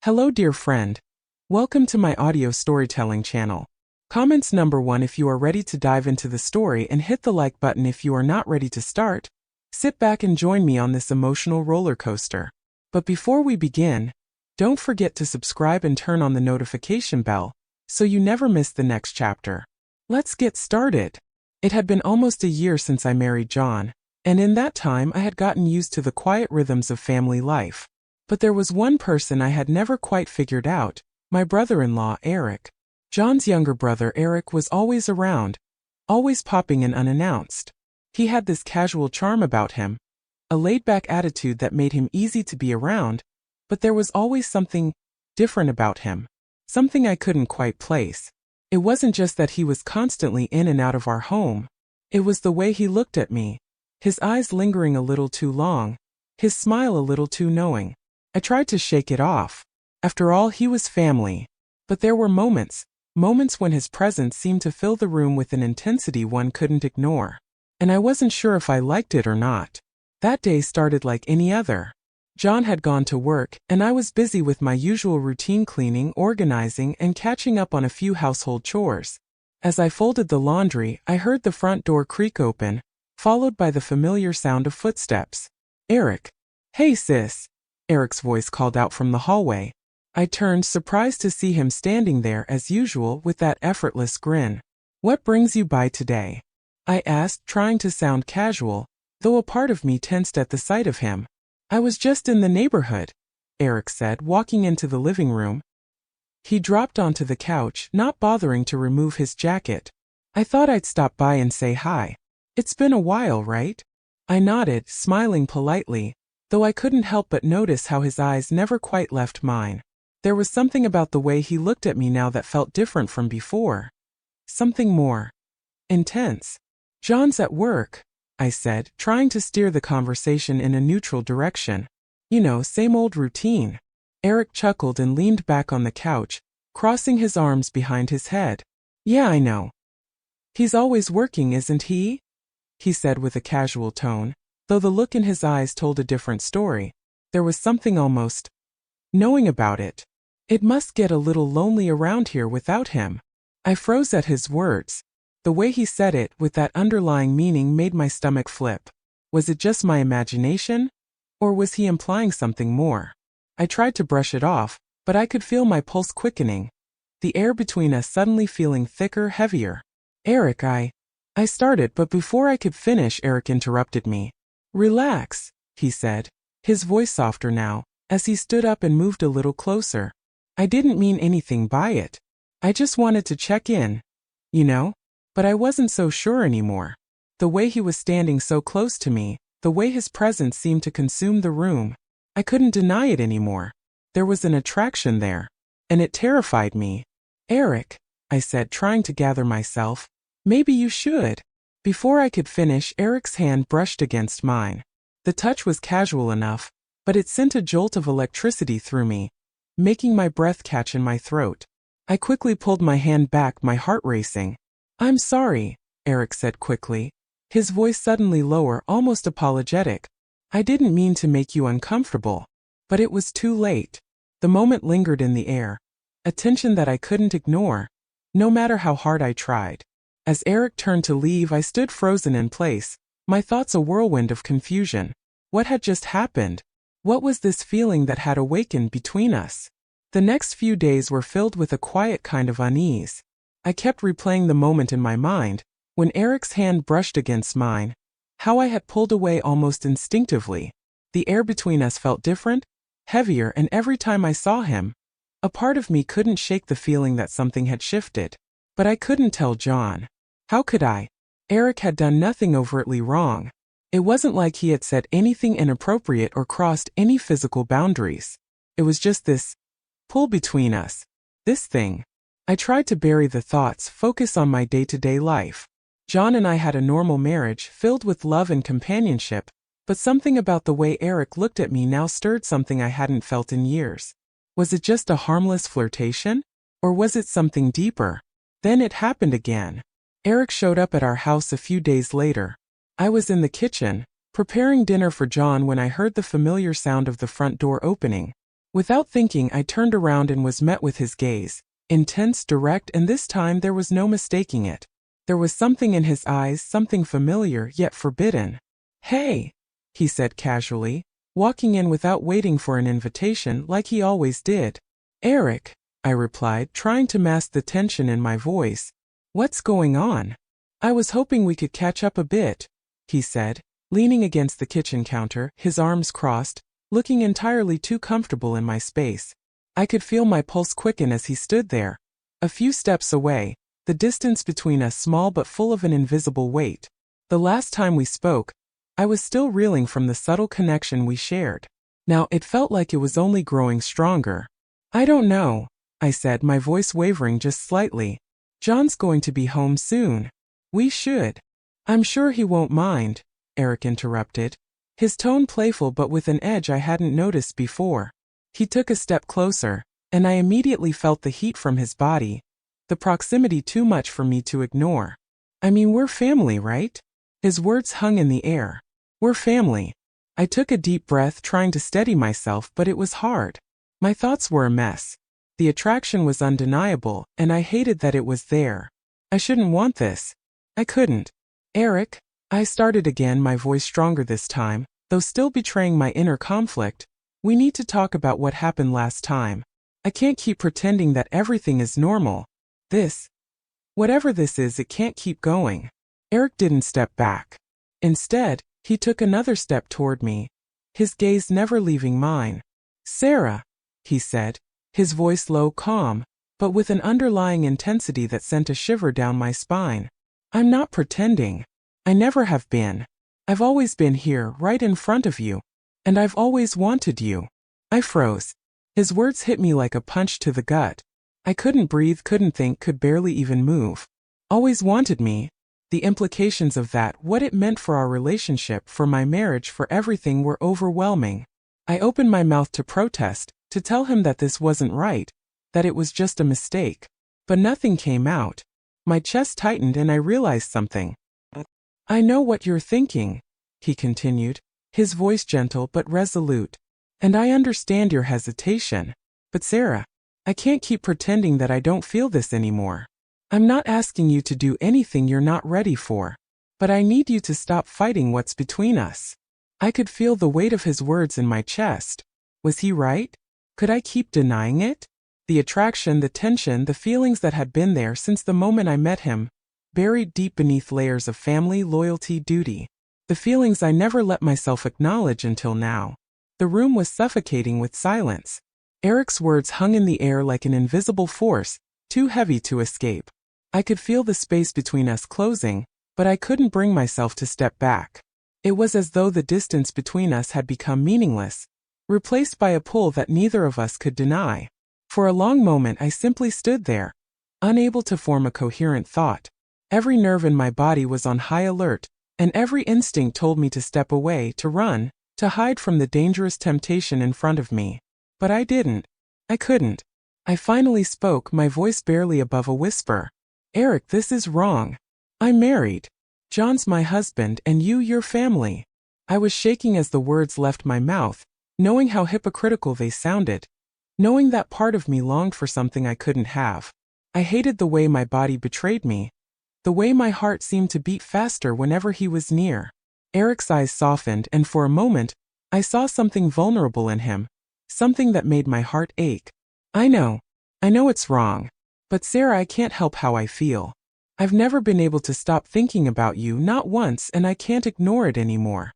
Hello dear friend. Welcome to my audio storytelling channel. Comments number 1 if you are ready to dive into the story, and hit the like button if you are not ready to start. Sit back and join me on this emotional roller coaster. But before we begin, don't forget to subscribe and turn on the notification bell so you never miss the next chapter. Let's get started. It had been almost a year since I married John, and in that time I had gotten used to the quiet rhythms of family life. But there was one person I had never quite figured out: my brother-in-law, Eric. John's younger brother, Eric, was always around, always popping in unannounced. He had this casual charm about him, a laid-back attitude that made him easy to be around, but there was always something different about him, something I couldn't quite place. It wasn't just that he was constantly in and out of our home. It was the way he looked at me, his eyes lingering a little too long, his smile a little too knowing. I tried to shake it off. After all, he was family. But there were moments when his presence seemed to fill the room with an intensity one couldn't ignore. And I wasn't sure if I liked it or not. That day started like any other. John had gone to work, and I was busy with my usual routine: cleaning, organizing, and catching up on a few household chores. As I folded the laundry, I heard the front door creak open, followed by the familiar sound of footsteps. "Eric." "Hey sis," Eric's voice called out from the hallway. I turned, surprised to see him standing there as usual with that effortless grin. "What brings you by today?" I asked, trying to sound casual, though a part of me tensed at the sight of him. "I was just in the neighborhood," Eric said, walking into the living room. He dropped onto the couch, not bothering to remove his jacket. "I thought I'd stop by and say hi. It's been a while, right?" I nodded, smiling politely, though I couldn't help but notice how his eyes never quite left mine. There was something about the way he looked at me now that felt different from before. Something more intense. "John's at work," I said, trying to steer the conversation in a neutral direction. "You know, same old routine." Eric chuckled and leaned back on the couch, crossing his arms behind his head. "Yeah, I know. He's always working, isn't he?" he said with a casual tone, though the look in his eyes told a different story. There was something almost knowing about it. "It must get a little lonely around here without him." I froze at his words. The way he said it, with that underlying meaning, made my stomach flip. Was it just my imagination? Or was he implying something more? I tried to brush it off, but I could feel my pulse quickening, the air between us suddenly feeling thicker, heavier. "Eric, I started, but before I could finish, Eric interrupted me. "Relax," he said, his voice softer now, as he stood up and moved a little closer. "I didn't mean anything by it. I just wanted to check in, you know?" But I wasn't so sure anymore. The way he was standing so close to me, the way his presence seemed to consume the room, I couldn't deny it anymore. There was an attraction there, and it terrified me. "Eric," I said, trying to gather myself, "maybe you should." Before I could finish, Eric's hand brushed against mine. The touch was casual enough, but it sent a jolt of electricity through me, making my breath catch in my throat. I quickly pulled my hand back, my heart racing. "I'm sorry," Eric said quickly, his voice suddenly lower, almost apologetic. "I didn't mean to make you uncomfortable." But it was too late. The moment lingered in the air, a tension that I couldn't ignore, no matter how hard I tried. As Eric turned to leave, I stood frozen in place, my thoughts a whirlwind of confusion. What had just happened? What was this feeling that had awakened between us? The next few days were filled with a quiet kind of unease. I kept replaying the moment in my mind, when Eric's hand brushed against mine, how I had pulled away almost instinctively. The air between us felt different, heavier, and every time I saw him, a part of me couldn't shake the feeling that something had shifted. But I couldn't tell John. How could I? Eric had done nothing overtly wrong. It wasn't like he had said anything inappropriate or crossed any physical boundaries. It was just this pull between us. This thing. I tried to bury the thoughts, focus on my day-to-day life. John and I had a normal marriage, filled with love and companionship, but something about the way Eric looked at me now stirred something I hadn't felt in years. Was it just a harmless flirtation? Or was it something deeper? Then it happened again. Eric showed up at our house a few days later. I was in the kitchen, preparing dinner for John, when I heard the familiar sound of the front door opening. Without thinking, I turned around and was met with his gaze. Intense, direct, and this time there was no mistaking it. There was something in his eyes, something familiar yet forbidden. "Hey," he said casually, walking in without waiting for an invitation like he always did. "Eric," I replied, trying to mask the tension in my voice. "What's going on?" "I was hoping we could catch up a bit," he said, leaning against the kitchen counter, his arms crossed, looking entirely too comfortable in my space. I could feel my pulse quicken as he stood there, a few steps away, the distance between us small but full of an invisible weight. The last time we spoke, I was still reeling from the subtle connection we shared. Now it felt like it was only growing stronger. "I don't know," I said, my voice wavering just slightly. "John's going to be home soon. We should." "I'm sure he won't mind," Eric interrupted, his tone playful but with an edge I hadn't noticed before. He took a step closer, and I immediately felt the heat from his body, the proximity too much for me to ignore. "I mean, we're family, right?" His words hung in the air. "We're family." I took a deep breath, trying to steady myself, but it was hard. My thoughts were a mess. The attraction was undeniable, and I hated that it was there. I shouldn't want this. I couldn't. "Eric," I started again, my voice stronger this time, though still betraying my inner conflict. "We need to talk about what happened last time. I can't keep pretending that everything is normal. Whatever this is, it can't keep going." Eric didn't step back. Instead, he took another step toward me, his gaze never leaving mine. "Sarah," he said, his voice low, calm, but with an underlying intensity that sent a shiver down my spine. "I'm not pretending. I never have been. I've always been here, right in front of you. And I've always wanted you." I froze. His words hit me like a punch to the gut. I couldn't breathe, couldn't think, could barely even move. Always wanted me. The implications of that, what it meant for our relationship, for my marriage, for everything, were overwhelming. I opened my mouth to protest, to tell him that this wasn't right, that it was just a mistake. But nothing came out. My chest tightened and I realized something. "I know what you're thinking," he continued, his voice gentle but resolute. "And I understand your hesitation. But Sarah, I can't keep pretending that I don't feel this anymore. I'm not asking you to do anything you're not ready for. But I need you to stop fighting what's between us." I could feel the weight of his words in my chest. Was he right? Could I keep denying it? The attraction, the tension, the feelings that had been there since the moment I met him, buried deep beneath layers of family, loyalty, duty. The feelings I never let myself acknowledge until now. The room was suffocating with silence. Eric's words hung in the air like an invisible force, too heavy to escape. I could feel the space between us closing, but I couldn't bring myself to step back. It was as though the distance between us had become meaningless, replaced by a pull that neither of us could deny. For a long moment I simply stood there, unable to form a coherent thought. Every nerve in my body was on high alert, and every instinct told me to step away, to run, to hide from the dangerous temptation in front of me. But I didn't. I couldn't. I finally spoke, my voice barely above a whisper. "Eric, this is wrong. I'm married. John's my husband, and your family." I was shaking as the words left my mouth, knowing how hypocritical they sounded, knowing that part of me longed for something I couldn't have. I hated the way my body betrayed me, the way my heart seemed to beat faster whenever he was near. Eric's eyes softened, and for a moment, I saw something vulnerable in him, something that made my heart ache. I know it's wrong. But Sarah, I can't help how I feel. I've never been able to stop thinking about you, not once, and I can't ignore it anymore."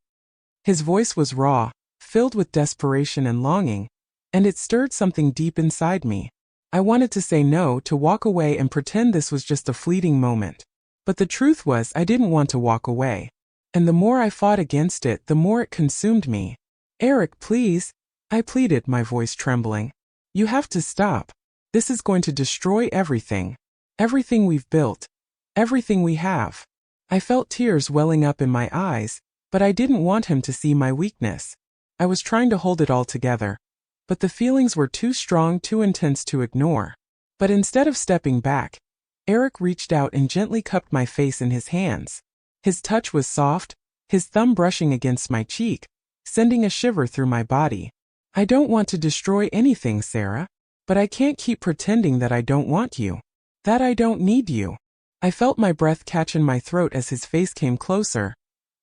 His voice was raw, filled with desperation and longing, and it stirred something deep inside me. I wanted to say no, to walk away and pretend this was just a fleeting moment. But the truth was, I didn't want to walk away. And the more I fought against it, the more it consumed me. "Eric, please," I pleaded, my voice trembling. "You have to stop. This is going to destroy everything. Everything we've built. Everything we have." I felt tears welling up in my eyes, but I didn't want him to see my weakness. I was trying to hold it all together, but the feelings were too strong, too intense to ignore. But instead of stepping back, Eric reached out and gently cupped my face in his hands. His touch was soft, his thumb brushing against my cheek, sending a shiver through my body. I don't want to destroy anything, Sarah. But I can't keep pretending that I don't want you. That I don't need you. I felt my breath catch in my throat as his face came closer,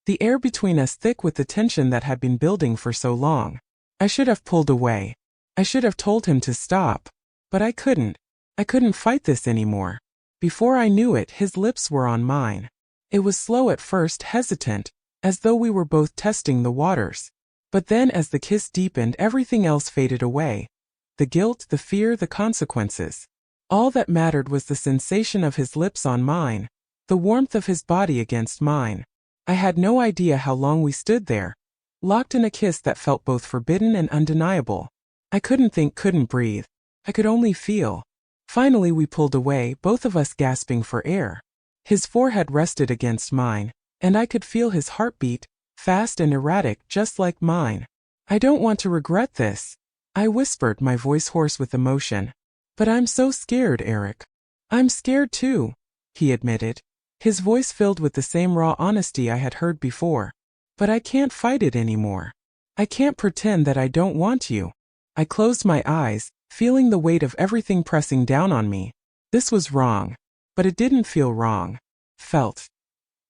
the air between us thick with the tension that had been building for so long. I should have pulled away. I should have told him to stop. But I couldn't. I couldn't fight this anymore. Before I knew it, his lips were on mine. It was slow at first, hesitant, as though we were both testing the waters. But then as the kiss deepened, everything else faded away. The guilt, the fear, the consequences. All that mattered was the sensation of his lips on mine, the warmth of his body against mine. I had no idea how long we stood there, locked in a kiss that felt both forbidden and undeniable. I couldn't think, couldn't breathe. I could only feel. Finally we pulled away, both of us gasping for air. His forehead rested against mine, and I could feel his heartbeat, fast and erratic, just like mine. I don't want to regret this, I whispered, my voice hoarse with emotion. But I'm so scared, Eric. I'm scared too, he admitted, his voice filled with the same raw honesty I had heard before. But I can't fight it anymore. I can't pretend that I don't want you. I closed my eyes, feeling the weight of everything pressing down on me. This was wrong. But it didn't feel wrong. Felt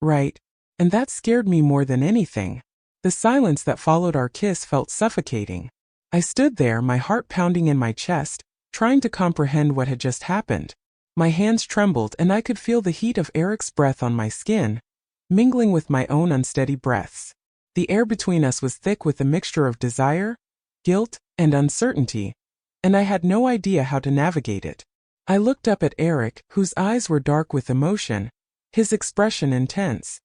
right. And that scared me more than anything. The silence that followed our kiss felt suffocating. I stood there, my heart pounding in my chest, trying to comprehend what had just happened. My hands trembled and I could feel the heat of Eric's breath on my skin, mingling with my own unsteady breaths. The air between us was thick with a mixture of desire, guilt, and uncertainty, and I had no idea how to navigate it. I looked up at Eric, whose eyes were dark with emotion, his expression intense.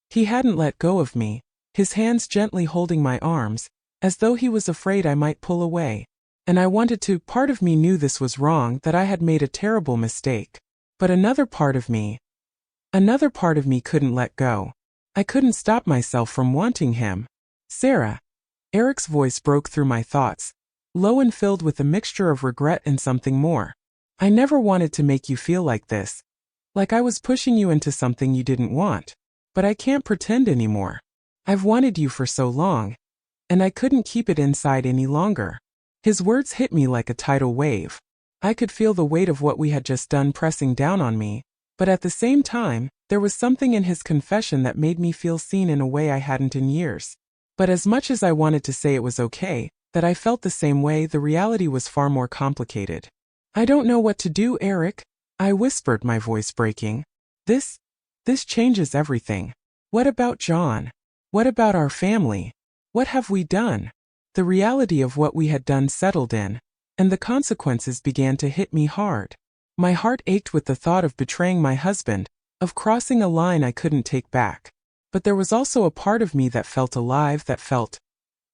He hadn't let go of me, his hands gently holding my arms, as though he was afraid I might pull away. And I wanted to. Part of me knew this was wrong, that I had made a terrible mistake. But another part of me couldn't let go. I couldn't stop myself from wanting him. Sarah. Eric's voice broke through my thoughts, low and filled with a mixture of regret and something more. I never wanted to make you feel like this. Like I was pushing you into something you didn't want. But I can't pretend anymore. I've wanted you for so long. And I couldn't keep it inside any longer. His words hit me like a tidal wave. I could feel the weight of what we had just done pressing down on me, but at the same time, there was something in his confession that made me feel seen in a way I hadn't in years. But as much as I wanted to say it was okay, that I felt the same way, the reality was far more complicated. I don't know what to do, Eric, I whispered, my voice breaking. This changes everything. What about John? What about our family? What have we done? The reality of what we had done settled in, and the consequences began to hit me hard. My heart ached with the thought of betraying my husband, of crossing a line I couldn't take back. But there was also a part of me that felt alive, that felt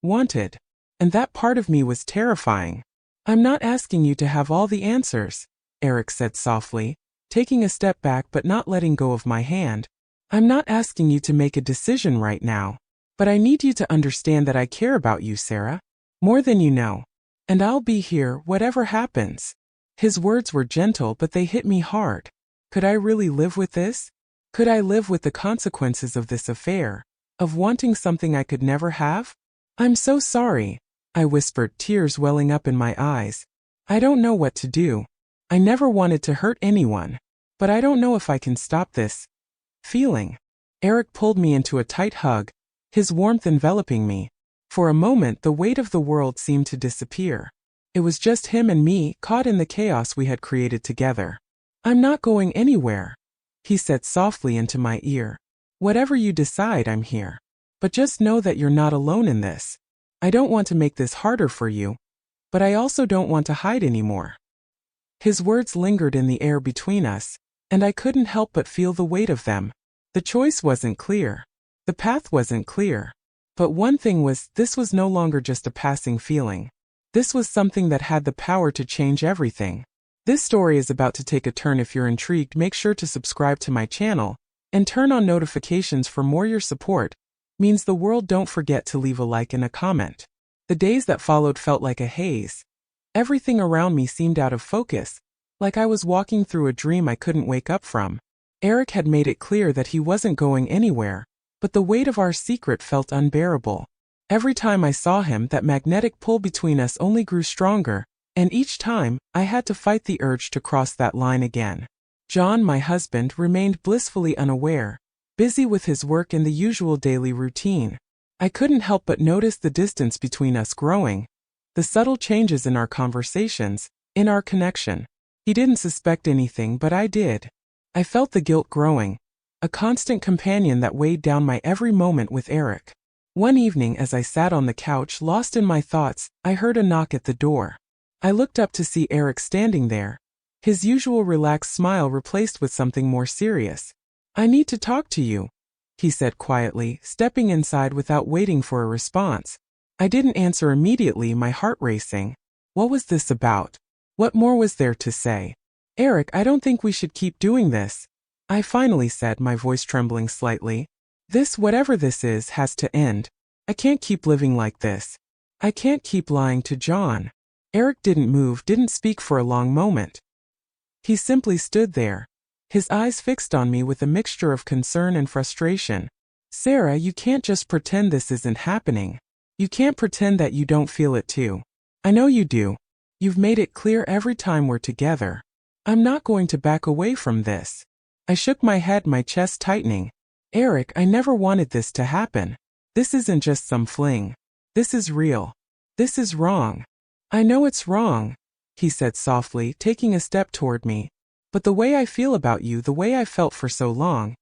wanted. And that part of me was terrifying. I'm not asking you to have all the answers, Eric said softly, taking a step back but not letting go of my hand. I'm not asking you to make a decision right now. But I need you to understand that I care about you, Sarah. More than you know. And I'll be here, whatever happens. His words were gentle, but they hit me hard. Could I really live with this? Could I live with the consequences of this affair? Of wanting something I could never have? I'm so sorry, I whispered, tears welling up in my eyes. I don't know what to do. I never wanted to hurt anyone. But I don't know if I can stop this feeling. Eric pulled me into a tight hug, his warmth enveloping me. For a moment, the weight of the world seemed to disappear. It was just him and me, caught in the chaos we had created together. I'm not going anywhere, he said softly into my ear. Whatever you decide, I'm here. But just know that you're not alone in this. I don't want to make this harder for you, but I also don't want to hide anymore. His words lingered in the air between us, and I couldn't help but feel the weight of them. The choice wasn't clear. The path wasn't clear. But one thing was, this was no longer just a passing feeling. This was something that had the power to change everything. This story is about to take a turn. If you're intrigued, make sure to subscribe to my channel and turn on notifications for more. Your support means the world. Don't forget to leave a like and a comment. The days that followed felt like a haze. Everything around me seemed out of focus, like I was walking through a dream I couldn't wake up from. Eric had made it clear that he wasn't going anywhere, but the weight of our secret felt unbearable. Every time I saw him, that magnetic pull between us only grew stronger, and each time, I had to fight the urge to cross that line again. John, my husband, remained blissfully unaware, busy with his work and the usual daily routine. I couldn't help but notice the distance between us growing, the subtle changes in our conversations, in our connection. He didn't suspect anything, but I did. I felt the guilt growing, a constant companion that weighed down my every moment with Eric. One evening, as I sat on the couch lost in my thoughts, I heard a knock at the door. I looked up to see Eric standing there, his usual relaxed smile replaced with something more serious. "I need to talk to you," he said quietly, stepping inside without waiting for a response. I didn't answer immediately, my heart racing. What was this about? What more was there to say? "Eric, I don't think we should keep doing this," I finally said, my voice trembling slightly. "This, whatever this is, has to end. I can't keep living like this. I can't keep lying to John." Eric didn't move, didn't speak for a long moment. He simply stood there, his eyes fixed on me with a mixture of concern and frustration. "Sarah, you can't just pretend this isn't happening. You can't pretend that you don't feel it too. I know you do. You've made it clear every time we're together. I'm not going to back away from this." I shook my head, my chest tightening. "Eric, I never wanted this to happen. This isn't just some fling. This is real. This is wrong." "I know it's wrong," he said softly, taking a step toward me. "But the way I feel about you, the way I've felt for so long,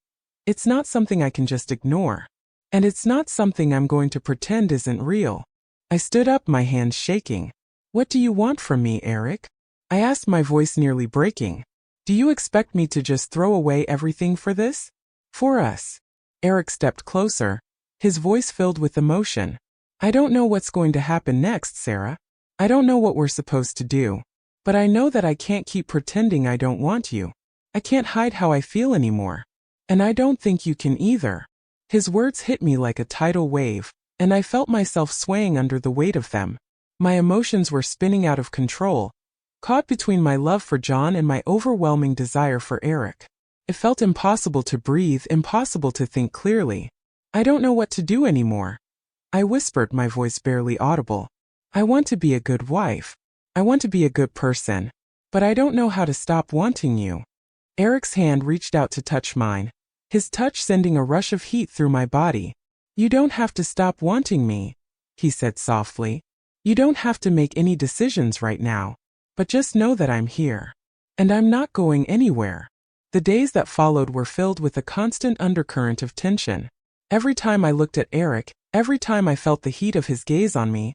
it's not something I can just ignore. And it's not something I'm going to pretend isn't real." I stood up, my hands shaking. "What do you want from me, Eric?" I asked, my voice nearly breaking. "Do you expect me to just throw away everything for this? For us?" Eric stepped closer, his voice filled with emotion. "I don't know what's going to happen next, Sarah. I don't know what we're supposed to do. But I know that I can't keep pretending I don't want you. I can't hide how I feel anymore. And I don't think you can either." His words hit me like a tidal wave, and I felt myself swaying under the weight of them. My emotions were spinning out of control, caught between my love for John and my overwhelming desire for Eric. It felt impossible to breathe, impossible to think clearly. "I don't know what to do anymore," I whispered, my voice barely audible. "I want to be a good wife. I want to be a good person. But I don't know how to stop wanting you." Eric's hand reached out to touch mine, his touch sending a rush of heat through my body. "You don't have to stop wanting me," he said softly. "You don't have to make any decisions right now. But just know that I'm here. And I'm not going anywhere." The days that followed were filled with a constant undercurrent of tension. Every time I looked at Eric, every time I felt the heat of his gaze on me,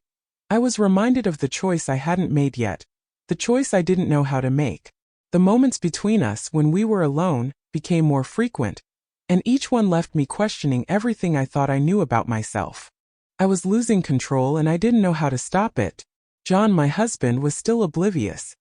I was reminded of the choice I hadn't made yet, the choice I didn't know how to make. The moments between us, when we were alone, became more frequent, and each one left me questioning everything I thought I knew about myself. I was losing control, and I didn't know how to stop it. John, my husband, was still oblivious.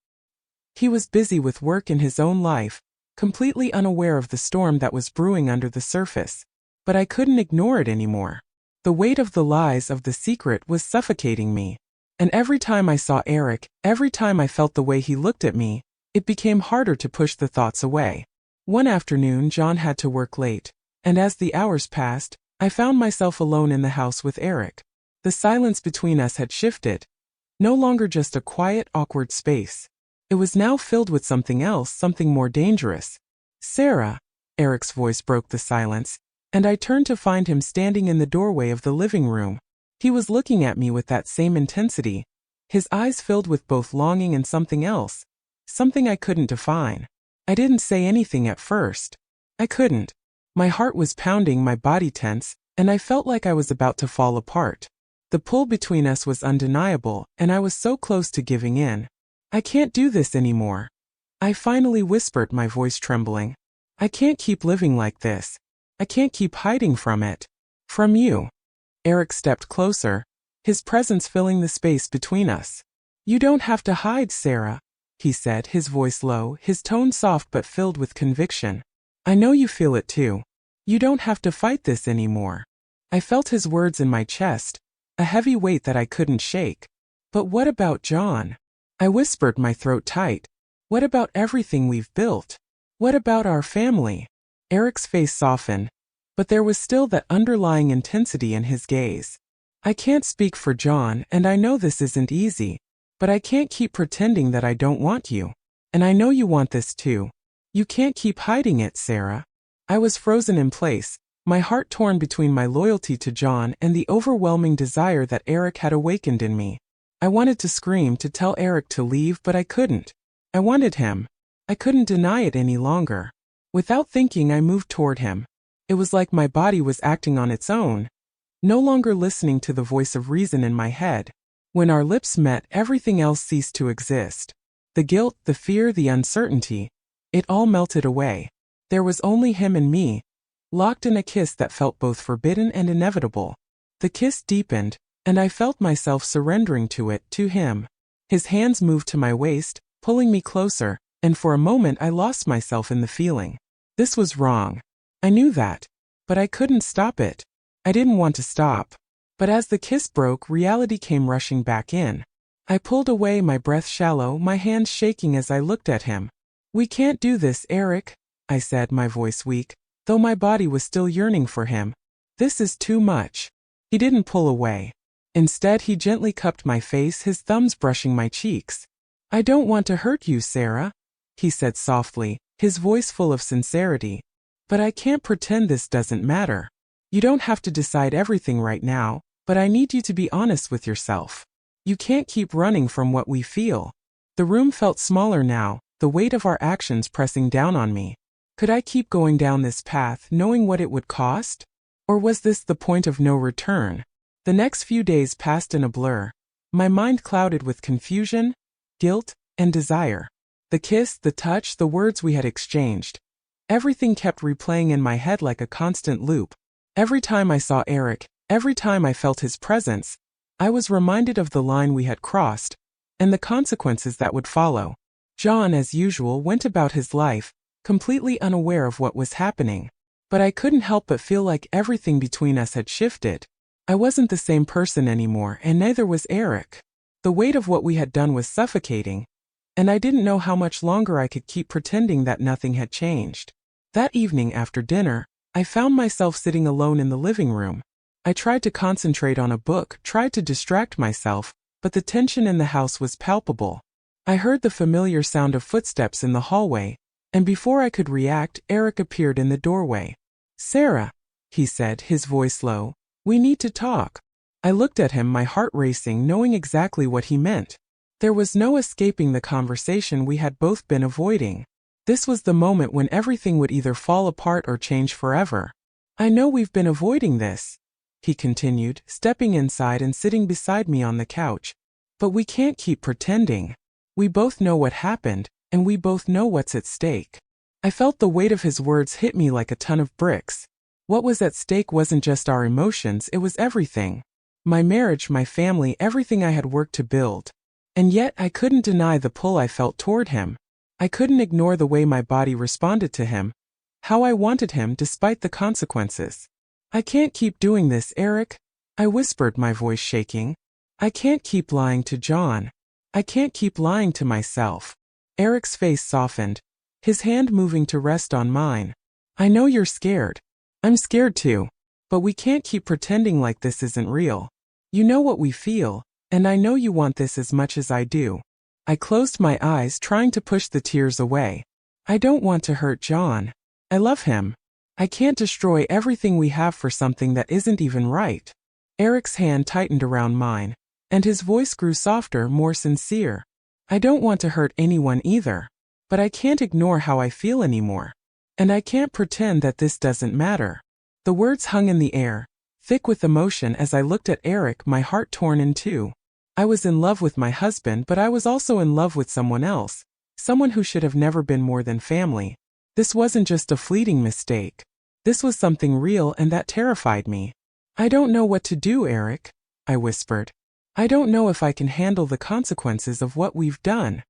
He was busy with work in his own life, completely unaware of the storm that was brewing under the surface. But I couldn't ignore it anymore. The weight of the lies, of the secret, was suffocating me. And every time I saw Eric, every time I felt the way he looked at me, it became harder to push the thoughts away. One afternoon, John had to work late, and as the hours passed, I found myself alone in the house with Eric. The silence between us had shifted. No longer just a quiet, awkward space. It was now filled with something else, something more dangerous. "Sarah," Eric's voice broke the silence, and I turned to find him standing in the doorway of the living room. He was looking at me with that same intensity, his eyes filled with both longing and something else, something I couldn't define. I didn't say anything at first. I couldn't. My heart was pounding, my body tense, and I felt like I was about to fall apart. The pull between us was undeniable, and I was so close to giving in. "I can't do this anymore," I finally whispered, my voice trembling. "I can't keep living like this. I can't keep hiding from it. From you." Eric stepped closer, his presence filling the space between us. "You don't have to hide, Sarah," he said, his voice low, his tone soft but filled with conviction. "I know you feel it too. You don't have to fight this anymore." I felt his words in my chest, a heavy weight that I couldn't shake. "But what about John?" I whispered, my throat tight. "What about everything we've built? What about our family?" Eric's face softened, but there was still that underlying intensity in his gaze. I can't speak for John, and I know this isn't easy, but I can't keep pretending that I don't want you. And I know you want this too. You can't keep hiding it, Sarah. I was frozen in place, my heart torn between my loyalty to John and the overwhelming desire that Eric had awakened in me. I wanted to scream to tell Eric to leave, but I couldn't. I wanted him. I couldn't deny it any longer. Without thinking, I moved toward him. It was like my body was acting on its own, no longer listening to the voice of reason in my head. When our lips met, everything else ceased to exist. The guilt, the fear, the uncertainty, it all melted away. There was only him and me, locked in a kiss that felt both forbidden and inevitable. The kiss deepened, and I felt myself surrendering to it, to him. His hands moved to my waist, pulling me closer, and for a moment I lost myself in the feeling. This was wrong. I knew that, but I couldn't stop it. I didn't want to stop. But as the kiss broke, reality came rushing back in. I pulled away, my breath shallow, my hands shaking as I looked at him. We can't do this, Eric, I said, my voice weak, though my body was still yearning for him. This is too much. He didn't pull away. Instead, he gently cupped my face, his thumbs brushing my cheeks. I don't want to hurt you, Sarah, he said softly, his voice full of sincerity. But I can't pretend this doesn't matter. You don't have to decide everything right now, but I need you to be honest with yourself. You can't keep running from what we feel. The room felt smaller now, the weight of our actions pressing down on me. Could I keep going down this path knowing what it would cost? Or was this the point of no return? The next few days passed in a blur. My mind clouded with confusion, guilt, and desire. The kiss, the touch, the words we had exchanged. Everything kept replaying in my head like a constant loop. Every time I saw Eric, every time I felt his presence, I was reminded of the line we had crossed, and the consequences that would follow. John, as usual, went about his life, completely unaware of what was happening. But I couldn't help but feel like everything between us had shifted. I wasn't the same person anymore, and neither was Eric. The weight of what we had done was suffocating, and I didn't know how much longer I could keep pretending that nothing had changed. That evening after dinner, I found myself sitting alone in the living room. I tried to concentrate on a book, tried to distract myself, but the tension in the house was palpable. I heard the familiar sound of footsteps in the hallway, and before I could react, Eric appeared in the doorway. Sarah, he said, his voice low, we need to talk. I looked at him, my heart racing, knowing exactly what he meant. There was no escaping the conversation we had both been avoiding. This was the moment when everything would either fall apart or change forever. I know we've been avoiding this, he continued, stepping inside and sitting beside me on the couch. But we can't keep pretending. We both know what happened, and we both know what's at stake. I felt the weight of his words hit me like a ton of bricks. What was at stake wasn't just our emotions, it was everything. My marriage, my family, everything I had worked to build. And yet I couldn't deny the pull I felt toward him. I couldn't ignore the way my body responded to him, how I wanted him despite the consequences. I can't keep doing this, Eric, I whispered, my voice shaking. I can't keep lying to John. I can't keep lying to myself. Eric's face softened, his hand moving to rest on mine. I know you're scared. I'm scared too. But we can't keep pretending like this isn't real. You know what we feel, and I know you want this as much as I do. I closed my eyes, trying to push the tears away. I don't want to hurt John. I love him. I can't destroy everything we have for something that isn't even right. Eric's hand tightened around mine, and his voice grew softer, more sincere. I don't want to hurt anyone either. But I can't ignore how I feel anymore. And I can't pretend that this doesn't matter. The words hung in the air, thick with emotion as I looked at Eric, my heart torn in two. I was in love with my husband, but I was also in love with someone else, someone who should have never been more than family. This wasn't just a fleeting mistake. This was something real, and that terrified me. I don't know what to do, Eric, I whispered. I don't know if I can handle the consequences of what we've done.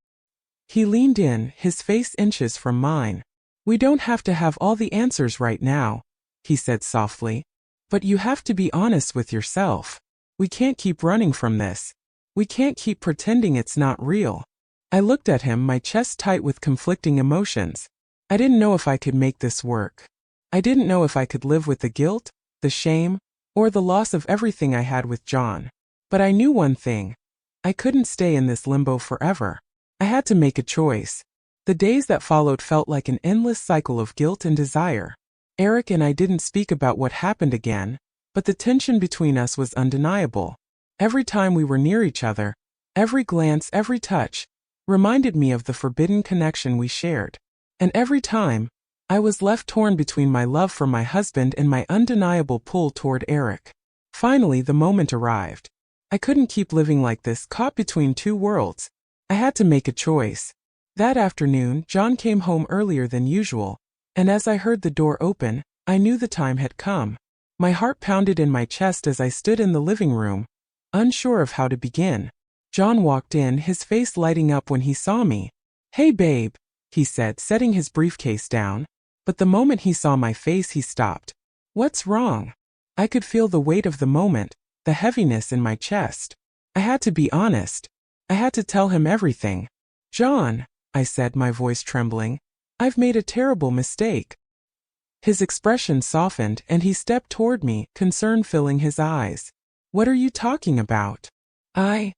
He leaned in, his face inches from mine. We don't have to have all the answers right now, he said softly. But you have to be honest with yourself. We can't keep running from this. We can't keep pretending it's not real. I looked at him, my chest tight with conflicting emotions. I didn't know if I could make this work. I didn't know if I could live with the guilt, the shame, or the loss of everything I had with John. But I knew one thing. I couldn't stay in this limbo forever. I had to make a choice. The days that followed felt like an endless cycle of guilt and desire. Eric and I didn't speak about what happened again, but the tension between us was undeniable. Every time we were near each other, every glance, every touch, reminded me of the forbidden connection we shared. And every time, I was left torn between my love for my husband and my undeniable pull toward Eric. Finally, the moment arrived. I couldn't keep living like this, caught between two worlds. I had to make a choice. That afternoon, John came home earlier than usual, and as I heard the door open, I knew the time had come. My heart pounded in my chest as I stood in the living room, unsure of how to begin. John walked in, his face lighting up when he saw me. "Hey babe," he said, setting his briefcase down. But the moment he saw my face, he stopped. "What's wrong?" I could feel the weight of the moment, the heaviness in my chest. I had to be honest. I had to tell him everything. "John," I said, my voice trembling, "I've made a terrible mistake." His expression softened and he stepped toward me, concern filling his eyes. "What are you talking about?" I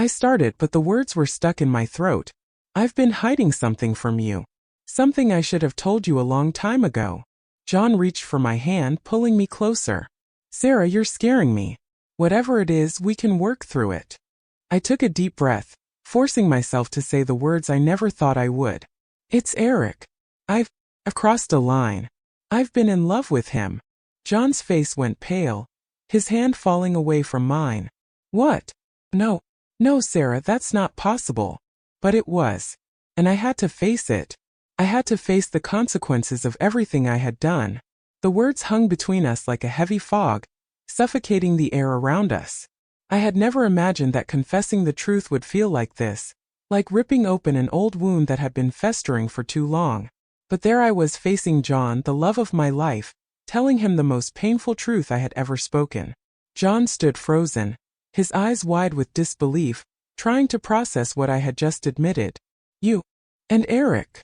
started, but the words were stuck in my throat. "I've been hiding something from you. Something I should have told you a long time ago." John reached for my hand, pulling me closer. "Sarah, you're scaring me. Whatever it is, we can work through it." I took a deep breath, forcing myself to say the words I never thought I would. "It's Eric. I've crossed a line. I've been in love with him." John's face went pale, his hand falling away from mine. "What? No, Sarah, that's not possible." But it was. And I had to face it. I had to face the consequences of everything I had done. The words hung between us like a heavy fog, suffocating the air around us. I had never imagined that confessing the truth would feel like this, like ripping open an old wound that had been festering for too long. But there I was facing John, the love of my life, telling him the most painful truth I had ever spoken. John stood frozen, his eyes wide with disbelief, trying to process what I had just admitted. "You and Eric."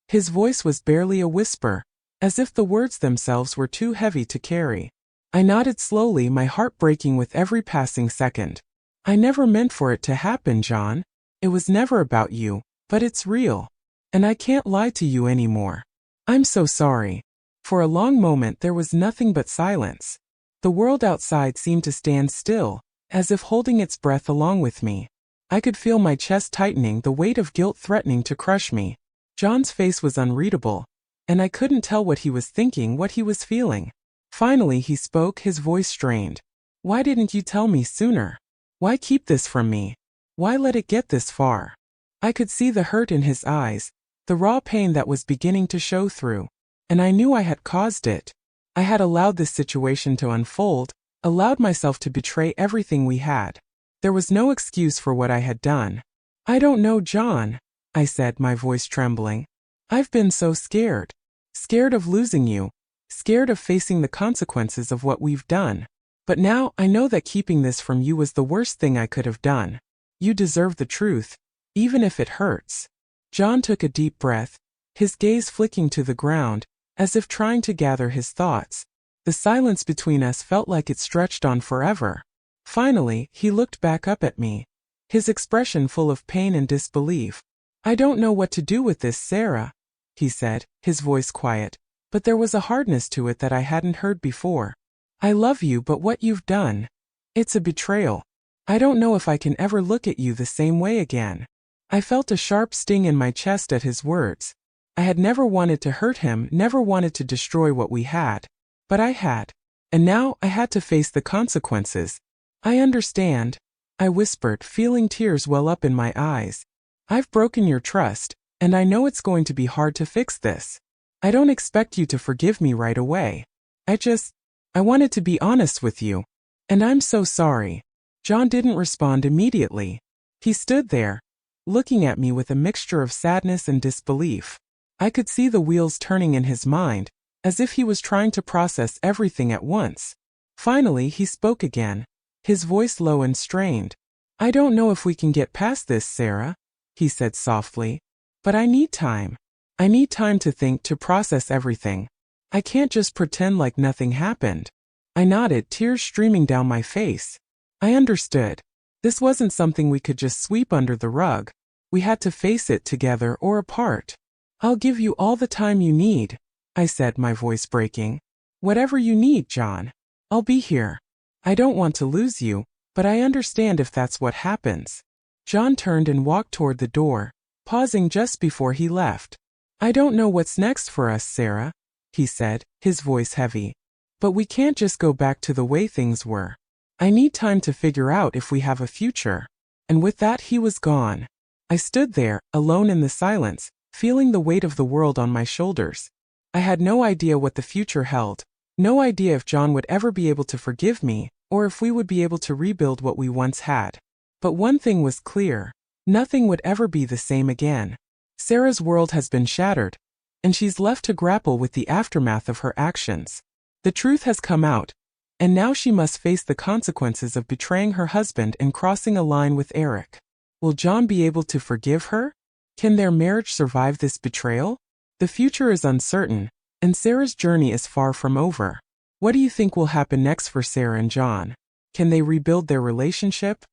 His voice was barely a whisper, as if the words themselves were too heavy to carry. I nodded slowly, my heart breaking with every passing second. "I never meant for it to happen, John. It was never about you, but it's real. And I can't lie to you anymore. I'm so sorry." For a long moment there was nothing but silence. The world outside seemed to stand still, as if holding its breath along with me. I could feel my chest tightening, the weight of guilt threatening to crush me. John's face was unreadable, and I couldn't tell what he was thinking, what he was feeling. Finally he spoke, his voice strained. "Why didn't you tell me sooner? Why keep this from me? Why let it get this far?" I could see the hurt in his eyes, the raw pain that was beginning to show through. And I knew I had caused it. I had allowed this situation to unfold, allowed myself to betray everything we had. There was no excuse for what I had done. "I don't know, John," I said, my voice trembling. "I've been so scared. Scared of losing you. Scared of facing the consequences of what we've done. But now I know that keeping this from you was the worst thing I could have done. You deserve the truth, even if it hurts." John took a deep breath, his gaze flicking to the ground, as if trying to gather his thoughts. The silence between us felt like it stretched on forever. Finally, he looked back up at me, his expression full of pain and disbelief. "I don't know what to do with this, Sarah," he said, his voice quiet, but there was a hardness to it that I hadn't heard before. "I love you, but what you've done, it's a betrayal. I don't know if I can ever look at you the same way again." I felt a sharp sting in my chest at his words. I had never wanted to hurt him, never wanted to destroy what we had. But I had. And now I had to face the consequences. "I understand," I whispered, feeling tears well up in my eyes. "I've broken your trust, and I know it's going to be hard to fix this. I don't expect you to forgive me right away. I wanted to be honest with you. And I'm so sorry." John didn't respond immediately. He stood there, looking at me with a mixture of sadness and disbelief. I could see the wheels turning in his mind, as if he was trying to process everything at once. Finally, he spoke again, his voice low and strained. "I don't know if we can get past this, Sarah," he said softly. "But I need time. I need time to think, to process everything. I can't just pretend like nothing happened." I nodded, tears streaming down my face. I understood. This wasn't something we could just sweep under the rug. We had to face it together or apart. I'll give you all the time you need, I said, my voice breaking. Whatever you need, John. I'll be here. I don't want to lose you, but I understand if that's what happens. John turned and walked toward the door, pausing just before he left. I don't know what's next for us, Sarah, he said, his voice heavy. But we can't just go back to the way things were. I need time to figure out if we have a future. And with that, he was gone. I stood there, alone in the silence, feeling the weight of the world on my shoulders. I had no idea what the future held, no idea if John would ever be able to forgive me, or if we would be able to rebuild what we once had. But one thing was clear. Nothing would ever be the same again. Sarah's world has been shattered, and she's left to grapple with the aftermath of her actions. The truth has come out, and now she must face the consequences of betraying her husband and crossing a line with Eric. Will John be able to forgive her? Can their marriage survive this betrayal? The future is uncertain, and Sarah's journey is far from over. What do you think will happen next for Sarah and John? Can they rebuild their relationship?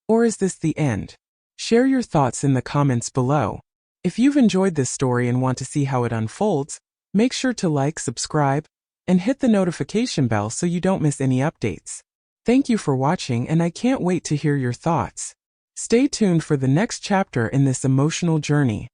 Or is this the end? Share your thoughts in the comments below. If you've enjoyed this story and want to see how it unfolds, make sure to like, subscribe, and hit the notification bell so you don't miss any updates. Thank you for watching, and I can't wait to hear your thoughts. Stay tuned for the next chapter in this emotional journey.